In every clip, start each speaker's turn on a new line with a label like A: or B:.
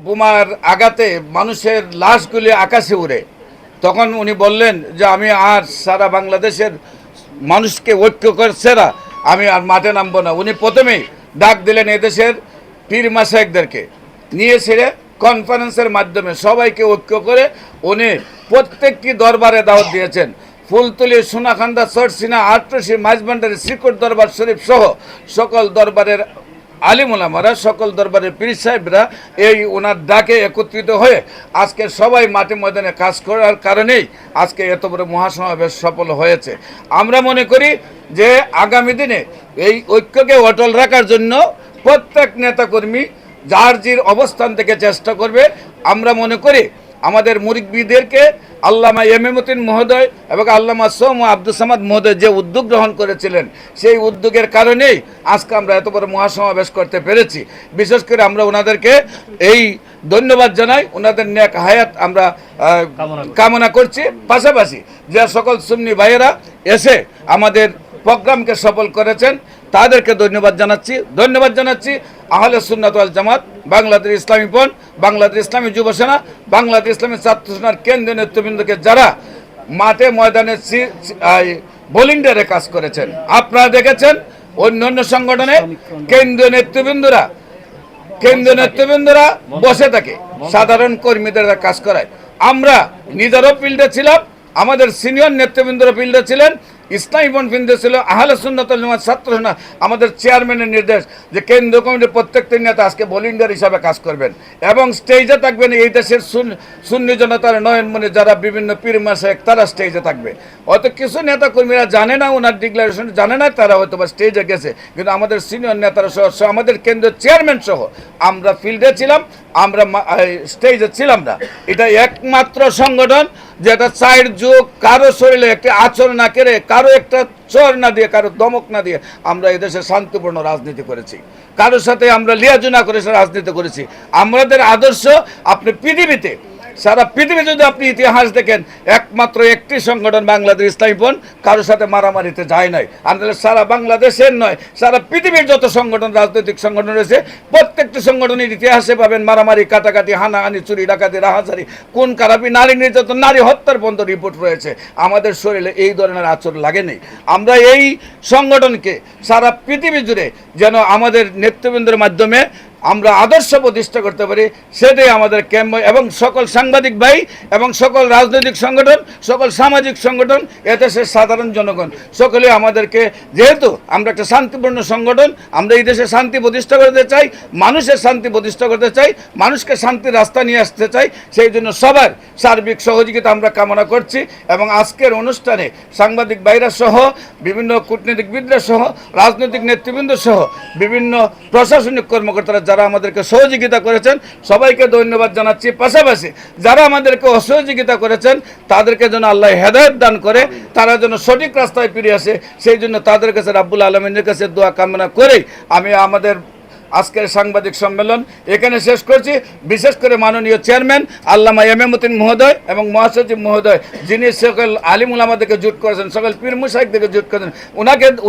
A: বোমার আঘাতে মানুষের লাশগুলি আকাশে উড়ে, তখন উনি বললেন যে আমি আর সারা বাংলাদেশের মানুষকে ঐক্য করছে না, আমি আর মাঠে নামবো না। উনি প্রথমেই ডাক দিলেন এদেশের পীর মাশায়েখদেরকে নিয়ে ছেড়ে কনফারেন্সের মাধ্যমে সবাইকে ঐক্য করে উনি প্রত্যেকটি দরবারে দাওয়াত দিয়েছেন। ফুলতলি, সোনাখান্দা, চরসিনা, আটরশি, মাঝবান্ডারি, শ্রীকোট দরবার শরীফ সহ সকল দরবারের আলিম ওলামারা, সকল দরবারের পীর সাহেবরা এই ওনার ডাকে একত্রিত হয়ে আজকে সবাই মাঠে ময়দানে কাজ করার কারণেই আজকে এত বড় মহাসমাবেশ সফল হয়েছে। আমরা মনে করি যে আগামী দিনে এই ঐক্যকে অটল রাখার জন্য প্রত্যেক নেতাকর্মী যার জির অবস্থান থেকে চেষ্টা করবে। আমরা মনে করি আমাদের মুরিব্বিদেরকে আল্লামা এমেমউদ্দিন মহোদয় এবং আল্লামা সোম আব্দুল সামাদ মহোদয় যে উদ্যোগ গ্রহণ করেছিলেন, সেই উদ্যোগের কারণেই আজকে আমরা এত বড় মহাসমাবেশ করতে পেরেছি। বিশেষ করে আমরা ওনাদেরকে এই ধন্যবাদ জানাই, ওনাদের নেক হায়াত আমরা কামনা করছি। পাশাপাশি যে সকল সুন্নি ভাইয়েরা এসে আমাদের প্রোগ্রামকে সফল করেছেন তাদেরকে ধন্যবাদ জানাচ্ছি। আহলে সুন্নাত ওয়াল জামাত, বাংলাদেশ ইসলামী ফ্রন্ট, বাংলাদেশ ইসলামী যুব সেনা, বাংলাদেশ ইসলামী ছাত্র সেনার কেন্দ্রীয় নেতৃবৃন্দকে যারা মাঠে ময়দানে ভলেন্টিয়ারে কাজ করেছেন। আপনারা দেখেছেন অন্যান্য সংগঠনে কেন্দ্রীয় নেতৃবৃন্দরা বসে থাকে, সাধারণ কর্মীদের কাজ করায়। আমরা নিজেরও ফিল্ডে ছিলাম, আমাদের সিনিয়র নেতৃবৃন্দরা ফিল্ডে ছিলেন, ইসলামী ফ্রন্ট ফিল্ডে ছিল, আহলে সুন্নাত ওয়াল জামাত ছাত্র সেনা। আমাদের চেয়ারম্যানের নির্দেশ যে কেন্দ্রীয় কমিটির প্রত্যেকটি নেতা আজকে ভলেন্টিয়ার হিসাবে কাজ করবেন এবং স্টেজে থাকবেন এই দেশের সুন্নি জনতার নয়নমণি যারা বিভিন্ন পীর মাশায়েখ, তারা স্টেজে থাকবে। হয়তো কিছু নেতা কর্মীরা জানে না, ওনার ডিক্লারেশন জানে না, তারা হয়তো বা স্টেজে গেছে, কিন্তু আমাদের সিনিয়র নেতারা সহ আমাদের কেন্দ্রীয় চেয়ারম্যান সহ আমরা ফিল্ডে ছিলাম, আমরা স্টেজে ছিলাম না। এটা একমাত্র সংগঠন যেটা চায়ের যুগ কারো শরীরে একটি আচরণ না করে, কারো একটা চর না দিয়ে, কারো দমক না দিয়ে আমরা এদেশে শান্তিপূর্ণ রাজনীতি করেছি। কারোর সাথে আমরা লিয়াজু না করে রাজনীতি করেছি। আমাদের আদর্শ আপনি পৃথিবীতে, সারা পৃথিবী যদি আপনি ইতিহাস দেখেন, একমাত্র একটি সংগঠন বাংলাদেশ ইসলামী ফ্রন্ট কারোর সাথে মারামারিতে যায় নাই। আমাদের সারা বাংলাদেশের নয়, সারা পৃথিবীর যত সংগঠন, রাজনৈতিক সংগঠন রয়েছে, প্রত্যেকটি সংগঠনের ইতিহাসে পাবেন মারামারি, কাটাকাটি, হানাহানি, চুরি, ডাকাতি, রাহাজারি, খুন খারাপি, নারী নির্যাতন, নারী হত্যার পর্যন্ত রিপোর্ট রয়েছে। আমাদের শরীরে এই ধরনের আচরণ লাগেনি। আমরা এই সংগঠনকে সারা পৃথিবী জুড়ে যেন আমাদের নেতৃবৃন্দের মাধ্যমে আমরা আদর্শ প্রতিষ্ঠা করতে পারি, সেটাই আমাদের ক্যাম্প। এবং সকল সাংবাদিক ভাই এবং সকল রাজনৈতিক সংগঠন, সকল সামাজিক সংগঠন, এদেশের সাধারণ জনগণ সকলে আমাদেরকে, যেহেতু আমরা একটা শান্তিপূর্ণ সংগঠন, আমরা এই দেশে শান্তি প্রতিষ্ঠা করতে চাই, মানুষের শান্তি প্রতিষ্ঠা করতে চাই, মানুষকে শান্তির রাস্তা নিয়ে আসতে চাই, সেই জন্য সবার সার্বিক সহযোগিতা আমরা কামনা করছি। এবং আজকের অনুষ্ঠানে সাংবাদিক ভাইরা সহ, বিভিন্ন কূটনীতিকবিদরা সহ, রাজনৈতিক নেতৃবৃন্দ সহ বিভিন্ন প্রশাসনিক কর্মকর্তারা যারা আমাদেরকে সহযোগিতা করেছেন, সবাইকে ধন্যবাদ জানাচ্ছি। পাশাপাশি যারা আমাদেরকে অসহযোগিতা করেছেন তাদেরকে যেন আল্লাহ হেদায়েত দান করে, তারা যেন সঠিক রাস্তায় ফিরে আসে, সেই জন্য তাদের কাছে রাব্বুল আলামিনের কাছে দোয়া কামনা করেই আমি আমাদের আজকের সাংবাদিক সম্মেলন এখানে শেষ করছি। বিশেষ করে মাননীয় চেয়ারম্যান আল্লামা এমেমউদ্দিন মহোদয় এবং মহাসচিব মহোদয়, যিনি সকল আলিম উলামাদেরকে জুট করেছেন, সকল পীর মুশাইখদেরকে জুট করেছেন,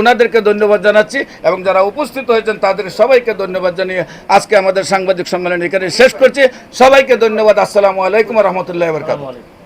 A: ওনাদেরকে ধন্যবাদ জানাচ্ছি। এবং যারা উপস্থিত হয়েছেন তাদের সবাইকে ধন্যবাদ জানিয়ে আজকে আমাদের সাংবাদিক সম্মেলন এখানে শেষ করছি। সবাইকে ধন্যবাদ। আসসালামু আলাইকুম ওয়া রাহমাতুল্লাহি ওয়া বারাকাতুহু।